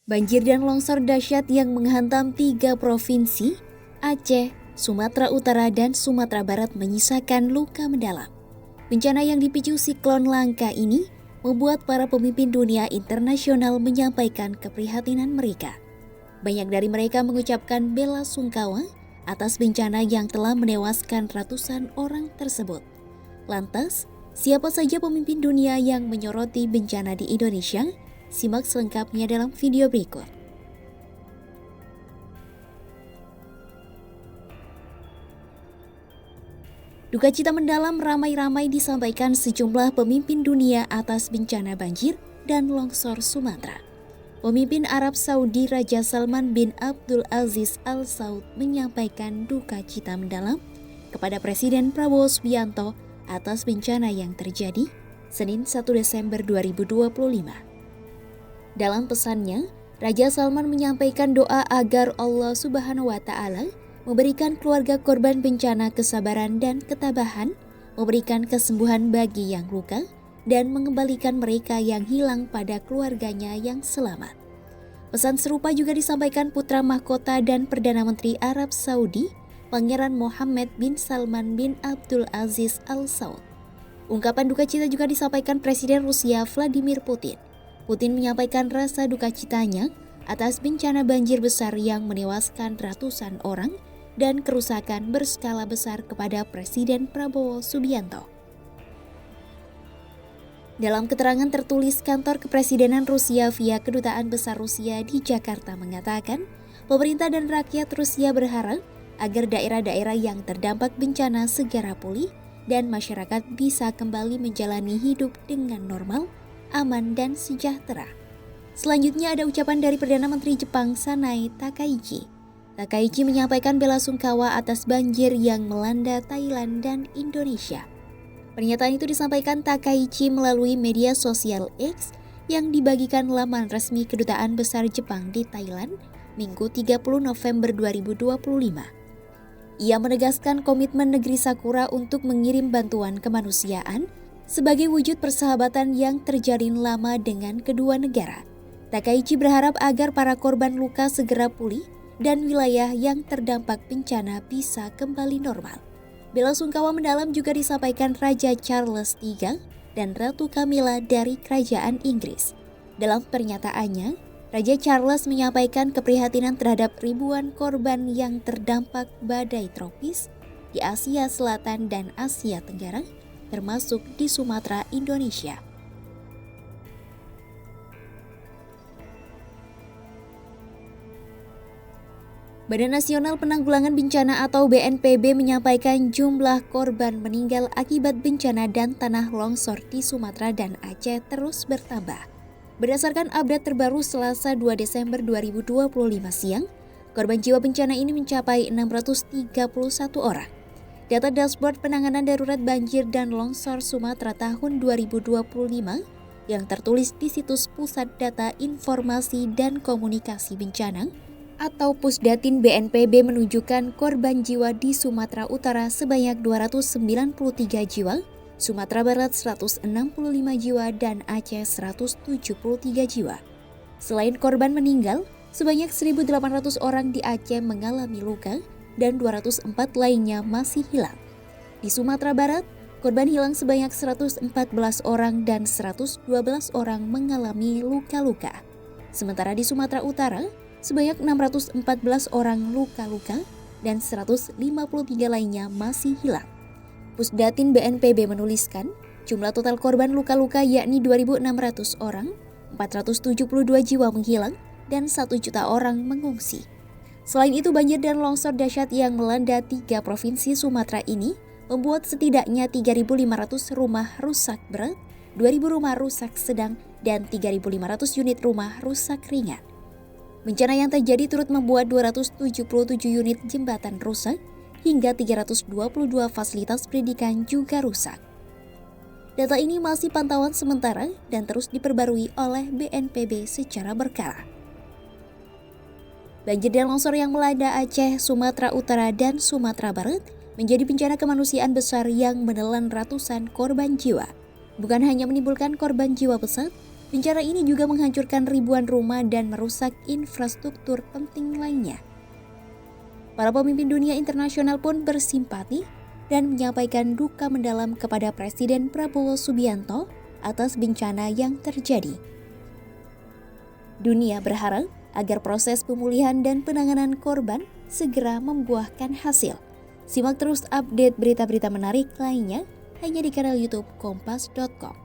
Banjir dan longsor dahsyat yang menghantam 3 provinsi, Aceh, Sumatera Utara, dan Sumatera Barat menyisakan luka mendalam. Bencana yang dipicu siklon Langka ini membuat para pemimpin dunia internasional menyampaikan keprihatinan mereka. Banyak dari mereka mengucapkan bela sungkawa atas bencana yang telah menewaskan ratusan orang tersebut. Lantas, siapa saja pemimpin dunia yang menyoroti bencana di Indonesia? Simak selengkapnya dalam video berikut. Duka cita mendalam ramai-ramai disampaikan sejumlah pemimpin dunia atas bencana banjir dan longsor Sumatera. Pemimpin Arab Saudi Raja Salman bin Abdul Aziz Al Saud menyampaikan duka cita mendalam kepada Presiden Prabowo Subianto atas bencana yang terjadi Senin 1 Desember 2025. Dalam pesannya, Raja Salman menyampaikan doa agar Allah Subhanahu wa Ta'ala memberikan keluarga korban bencana kesabaran dan ketabahan, memberikan kesembuhan bagi yang luka, dan mengembalikan mereka yang hilang pada keluarganya yang selamat. Pesan serupa juga disampaikan putra mahkota dan Perdana Menteri Arab Saudi, Pangeran Mohammed bin Salman bin Abdul Aziz Al Saud. Ungkapan duka cita juga disampaikan Presiden Rusia Vladimir Putin. Putin menyampaikan rasa duka citanya atas bencana banjir besar yang menewaskan ratusan orang dan kerusakan berskala besar kepada Presiden Prabowo Subianto. Dalam keterangan tertulis, kantor kepresidenan Rusia via Kedutaan Besar Rusia di Jakarta mengatakan, pemerintah dan rakyat Rusia berharap agar daerah-daerah yang terdampak bencana segera pulih dan masyarakat bisa kembali menjalani hidup dengan normal, aman, dan sejahtera. Selanjutnya ada ucapan dari Perdana Menteri Jepang Sanai Takaichi. Takaichi menyampaikan bela sungkawa atas banjir yang melanda Thailand dan Indonesia. Pernyataan itu disampaikan Takaichi melalui media sosial X yang dibagikan laman resmi Kedutaan Besar Jepang di Thailand, Minggu 30 November 2025. Ia menegaskan komitmen negeri Sakura untuk mengirim bantuan kemanusiaan sebagai wujud persahabatan yang terjalin lama dengan kedua negara. Takaichi berharap agar para korban luka segera pulih dan wilayah yang terdampak bencana bisa kembali normal. Bela sungkawa mendalam juga disampaikan Raja Charles III dan Ratu Camilla dari Kerajaan Inggris. Dalam pernyataannya, Raja Charles menyampaikan keprihatinan terhadap ribuan korban yang terdampak badai tropis di Asia Selatan dan Asia Tenggara, termasuk di Sumatera, Indonesia. Badan Nasional Penanggulangan Bencana atau BNPB menyampaikan jumlah korban meninggal akibat bencana dan tanah longsor di Sumatera dan Aceh terus bertambah. Berdasarkan update terbaru Selasa 2 Desember 2025 siang, korban jiwa bencana ini mencapai 631 orang. Data Dashboard Penanganan Darurat Banjir dan Longsor Sumatera tahun 2025 yang tertulis di situs Pusat Data Informasi dan Komunikasi Bencana atau Pusdatin BNPB menunjukkan korban jiwa di Sumatera Utara sebanyak 293 jiwa, Sumatera Barat 165 jiwa, dan Aceh 173 jiwa. Selain korban meninggal, sebanyak 1.800 orang di Aceh mengalami luka dan 204 lainnya masih hilang. Di Sumatera Barat, korban hilang sebanyak 114 orang dan 112 orang mengalami luka-luka. Sementara di Sumatera Utara, sebanyak 614 orang luka-luka dan 153 lainnya masih hilang. Pusdatin BNPB menuliskan, jumlah total korban luka-luka yakni 2.600 orang, 472 jiwa menghilang, dan 1 juta orang mengungsi. Selain itu, banjir dan longsor dahsyat yang melanda 3 provinsi Sumatera ini membuat setidaknya 3.500 rumah rusak berat, 2.000 rumah rusak sedang, dan 3.500 unit rumah rusak ringan. Bencana yang terjadi turut membuat 277 unit jembatan rusak, hingga 322 fasilitas pendidikan juga rusak. Data ini masih pantauan sementara dan terus diperbarui oleh BNPB secara berkala. Banjir dan longsor yang melanda Aceh, Sumatera Utara, dan Sumatera Barat menjadi bencana kemanusiaan besar yang menelan ratusan korban jiwa. Bukan hanya menimbulkan korban jiwa besar, Bencana ini juga menghancurkan ribuan rumah dan merusak infrastruktur penting lainnya. Para pemimpin dunia internasional pun bersimpati dan menyampaikan duka mendalam kepada Presiden Prabowo Subianto atas bencana yang terjadi. Dunia berharap agar proses pemulihan dan penanganan korban segera membuahkan hasil. Simak terus update berita-berita menarik lainnya hanya di kanal YouTube Kompas.com.